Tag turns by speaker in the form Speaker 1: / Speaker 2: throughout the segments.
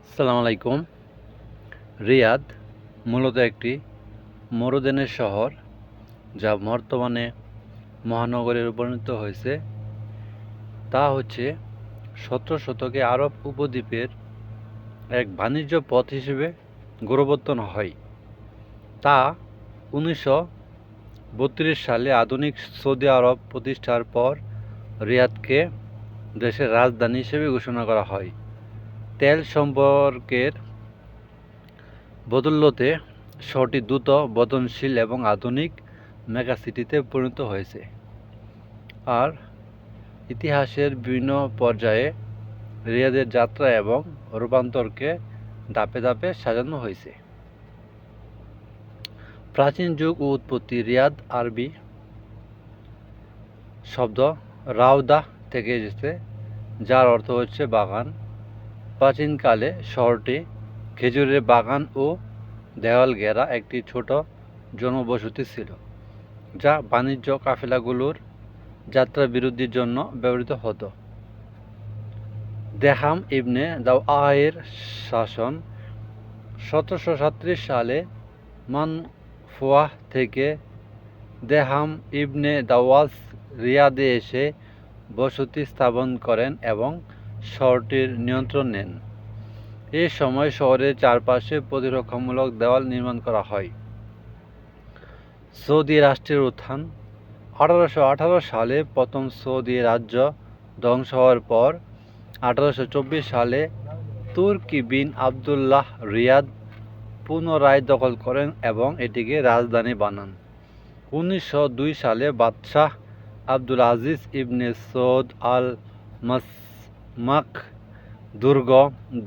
Speaker 1: আসসালামু আলাইকুম। রিয়াদ মূলত একটি মরুদ্যানের শহর, যা বর্তমানে মহানগরে পরিণত হয়েছে। তা হচ্ছে 17 শতকে আরব উপদ্বীপের এক বাণিজ্য পথ হিসেবে গৌরবোত্তন হয়। তা 1932 সালে আধুনিক সৌদি আরব প্রতিষ্ঠার পর রিয়াদকে দেশের রাজধানী হিসেবে ঘোষণা করা হয়। তেল সম্পর্কের বদৌলতে শহরটি দ্রুত বর্ধনশীল এবং আধুনিক মেগাসিটিতে পরিণত হয়েছে। আর ইতিহাসের বিভিন্ন পর্যায়ে রিয়াদের যাত্রা এবং রূপান্তরকে ধাপে ধাপে সাজানো হয়েছে। প্রাচীন যুগ ও উৎপত্তি। রিয়াদ আরবি শব্দ রাউদা থেকে এসেছে, যার অর্থ হচ্ছে বাগান। প্রাচীনকালে শহরটি খেজুরের বাগান ও দেওয়াল ঘেরা একটি ছোট জনবসতি ছিল, যা বাণিজ্য কাফেলাগুলোর যাত্রা বিরতির জন্য ব্যবহৃত হতো। দেহাম ইবনে দাওয়ায়ের শাসন 1737 সালে মানফুয়াহ থেকে দেহাম ইবনে দাওয়াস রিয়াদে এসে বসতি স্থাপন করেন এবং শহরটির নিয়ন্ত্রণ নেন। এ সময় শহরের চারপাশে প্রতিরক্ষামূলক দেওয়াল নির্মাণ করা হয়। সৌদি রাষ্ট্রের উত্থান। 1818 সালে প্রথম সৌদি রাজ্য ধ্বংস হওয়ার পর 1824 সালে তুর্কি বিন আবদুল্লাহ রিয়াদ পুনরায় দখল করেন এবং এটিকে রাজধানী বানান। 1902 সালে বাদশাহ আব্দুল আজিজ ইবনে সৌদ আল মাসমাক দুর্গ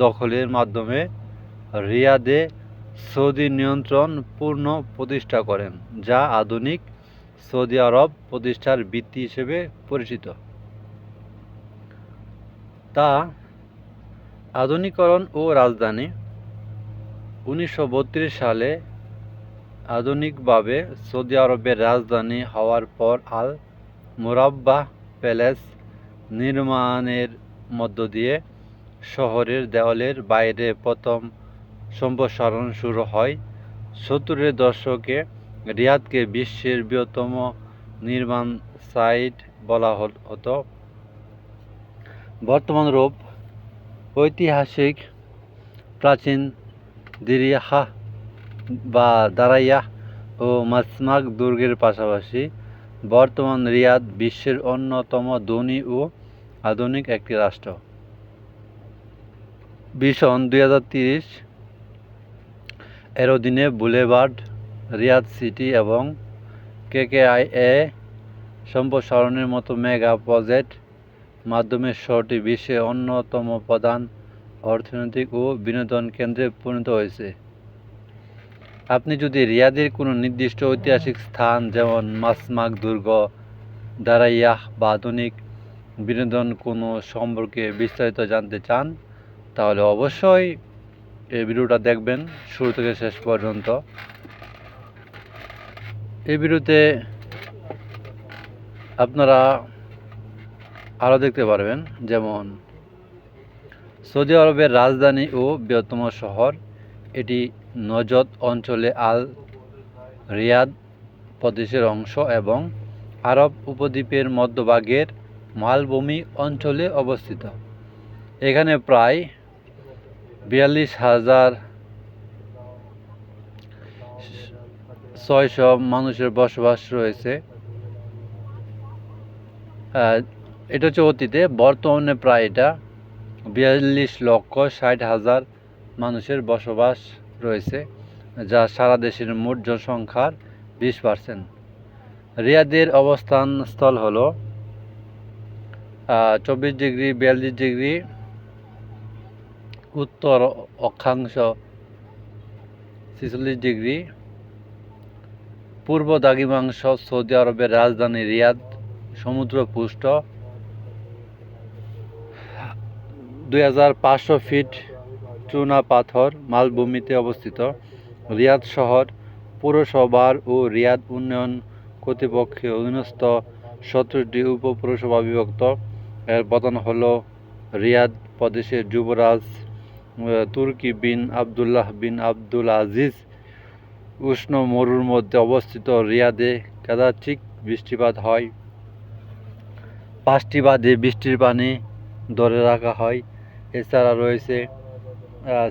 Speaker 1: দখলের মাধ্যমে রিয়াদে সৌদি নিয়ন্ত্রণ পূর্ণ প্রতিষ্ঠা করেন, যা আধুনিক সৌদি আরব প্রতিষ্ঠার ভিত্তি হিসেবে পরিচিত। তা আধুনিকরণ ও রাজধানী। 1932 সালে আধুনিকভাবে সৌদি আরবের রাজধানী হওয়ার পর আল মুরাব্বাহ প্যালেস নির্মাণের মধ্য দিয়ে শহরের দেওয়ালের বাইরে প্রথম সম্প্রসারণ শুরু হয়। 70-এর দশকে রিয়াদকে বিশ্বের বৃহত্তম নির্মাণ সাইট বলা হতো। বর্তমান রূপ। ঐতিহাসিক প্রাচীন দিরিয়াহ বা দারাইয়াহ ও মাসমাক দুর্গের পাশাপাশি বর্তমান রিয়াদ বিশ্বের অন্যতম ধনী ও আধুনিক একটি রাষ্ট্র। ভিশন 2030 এর অধীনে বুলেভার্ড, রিয়াদ সিটি এবং কেকেআইএ সম্প্রসারণের মতো মেগা প্রজেক্ট মাধ্যমে শহরটি বিশ্বের অন্যতম প্রধান অর্থনৈতিক ও বিনোদন কেন্দ্রে পরিণত হয়েছে। আপনি যদি রিয়াদের কোনো নির্দিষ্ট ঐতিহাসিক স্থান যেমন মাসমাক দুর্গ, দারাইয়াহ বা আধুনিক বিনোদন কোনো সম্পর্কে বিস্তারিত জানতে চান, তাহলে অবশ্যই এই ভিডিওটা দেখবেন শুরু থেকে শেষ পর্যন্ত। এই ভিডিওতে আপনারা আরও দেখতে পারবেন, যেমন সৌদি আরবের রাজধানী ও বৃহত্তম শহর। এটি নজদ অঞ্চলে আল রিয়াদ প্রদেশের অংশ এবং আরব উপদ্বীপের মধ্যভাগের মালভূমি অঞ্চলে অবস্থিত। এখানে প্রায় 42,600 মানুষের বসবাস রয়েছে। এটা হচ্ছে অতীতে, বর্তমানে প্রায় এটা 42,60,000 মানুষের বসবাস রয়েছে, যা সারা দেশের মোট জনসংখ্যার 20%। রিয়াদের অবস্থান স্থল হল 24 ডিগ্রি 42 ডিগ্রি উত্তর অক্ষাংশ, 46 ডিগ্রি পূর্ব দ্রাঘিমাংশ। সৌদি আরবের রাজধানী রিয়াদ সমুদ্রপৃষ্ঠ 2500 ফিট চুনা পাথর মালভূমিতে অবস্থিত। রিয়াদ শহর পৌরসভার ও রিয়াদ উন্নয়ন কর্তৃপক্ষের অধীনস্থ 17টি উপপৌরসভা বিভক্ত। এর প্রধান হল রিয়াদ প্রদেশের যুবরাজ তুর্কি বিন আবদুল্লাহ বিন আব্দুল আজিজ উষ্ণ মরুর মধ্যে অবস্থিত রিয়াদে কাদাচিক বৃষ্টিপাত হয়। 5টি বাঁধে বৃষ্টির পানি ধরে রাখা হয়। এছাড়া রয়েছে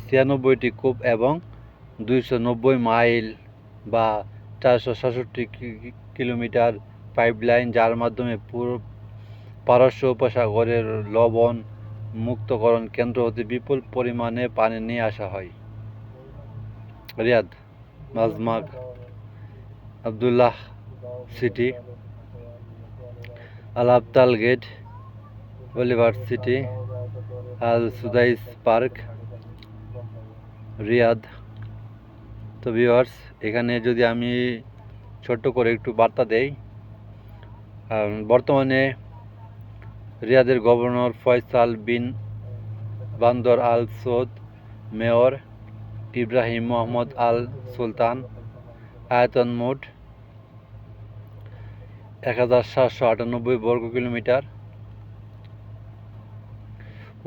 Speaker 1: 96টি কূপ এবং 290 মাইল বা 467 কিলোমিটার পাইপলাইন, যার মাধ্যমে পুরো পারস্য উপসাগরের লবণ মুক্তকরণ কেন্দ্র হতে বিপুল পরিমাণে পানি নিয়ে আসা হয়। রিয়াদ, মাজমাক, আবদুল্লাহ সিটি, আল আবতাল গেট, অলিভার সিটি, আল সুদাইস পার্ক, রিয়াদ। তো ভিউয়ার্স, এখানে যদি আমি ছোট্ট করে একটু বার্তা দেই, বর্তমানে রিয়াদের গভর্নর ফয়সাল বিন বান্দর আল সৌদ, মেয়র ইব্রাহিম মোহাম্মদ আল সুলতান। আয়তন মোট 1798 বর্গ কিলোমিটার,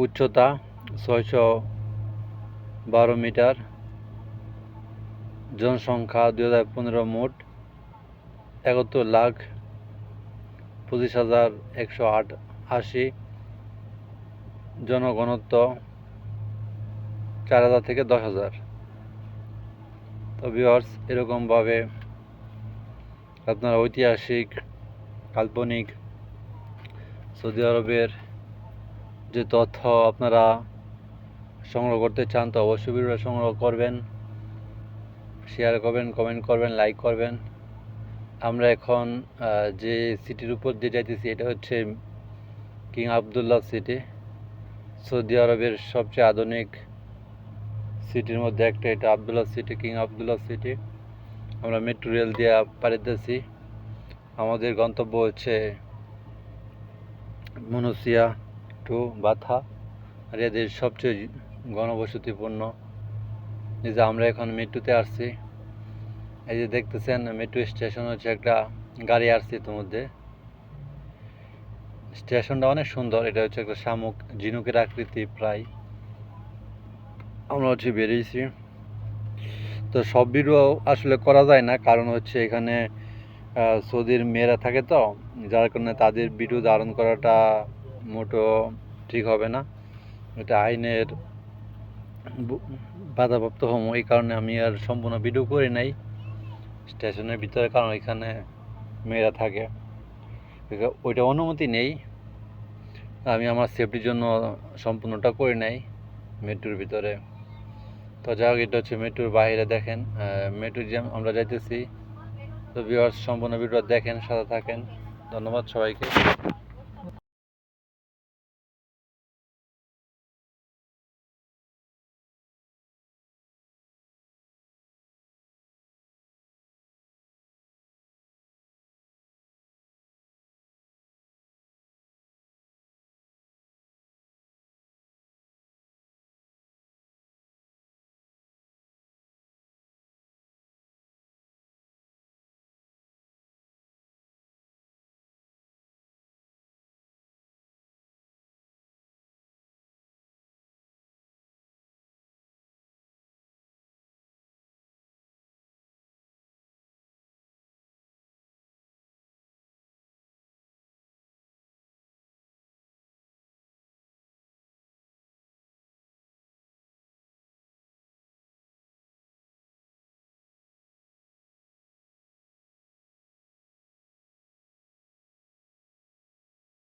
Speaker 1: উচ্চতা 612 মিটার, জনসংখ্যা 2015 মোট 71,25,188, জনঘনত্ব 4,000 থেকে 10,000। তো ভিউয়ার্স, এরকমভাবে আপনারা ঐতিহাসিক, কাল্পনিক সৌদি আরবের যে তথ্য আপনারা সংগ্রহ করতে চান, তো অবশ্যই ভিডিওটা সংগ্রহ করবেন, শেয়ার করবেন, কমেন্ট করবেন, লাইক করবেন। আমরা এখন যে সিটির উপর দিয়ে যাইতেছি এটা হচ্ছে কিং আবদুল্লাহ সিটি, সৌদি আরবের সবচেয়ে আধুনিক সিটির মধ্যে একটা এটা Abdullah city, King Abdullah city. আমরা মেট্রো রেল দিয়ে পাড়িতেছি। আমাদের গন্তব্য হচ্ছে মনুসিয়া টু বাথা, রিয়াদের সবচেয়ে ঘনবসতিপূর্ণ। এই যে আমরা এখন মেট্রোতে আসছি, এই যে দেখতেছেন মেট্রো স্টেশন হচ্ছে একটা গাড়ি আসছে ইতিমধ্যে। স্টেশনটা অনেক সুন্দর, এটা হচ্ছে একটা শামুক ঝিনুকের আকৃতি প্রায়। আমরা হচ্ছে বেরিয়েছি। তো সব ভিডিও আসলে করা যায় না, কারণ হচ্ছে এখানে সৌদির মেয়েরা থাকে, তো যার কারণে তাদের ভিডিও ধারণ করাটা মোটো ঠিক হবে না, এটা আইনের বাধাপ্রাপ্ত হম। এই কারণে আমি আর সম্পূর্ণ ভিডিও করি নাই স্টেশনের ভিতরে, কারণ এখানে মেয়েরা থাকে, ওইটা অনুমতি নেই। আমি আমার সেফটির জন্য সম্পূর্ণটা করে নাই মেট্রোর ভিতরে। তো যাই হোক, এটা হচ্ছে মেট্রোর বাইরে। দেখেন মেট্রো যে আমরা যাইতেছি। তো ভিউয়ার্স, সম্পূর্ণ ভিডিও দেখেন, সাথে থাকেন। ধন্যবাদ সবাইকে।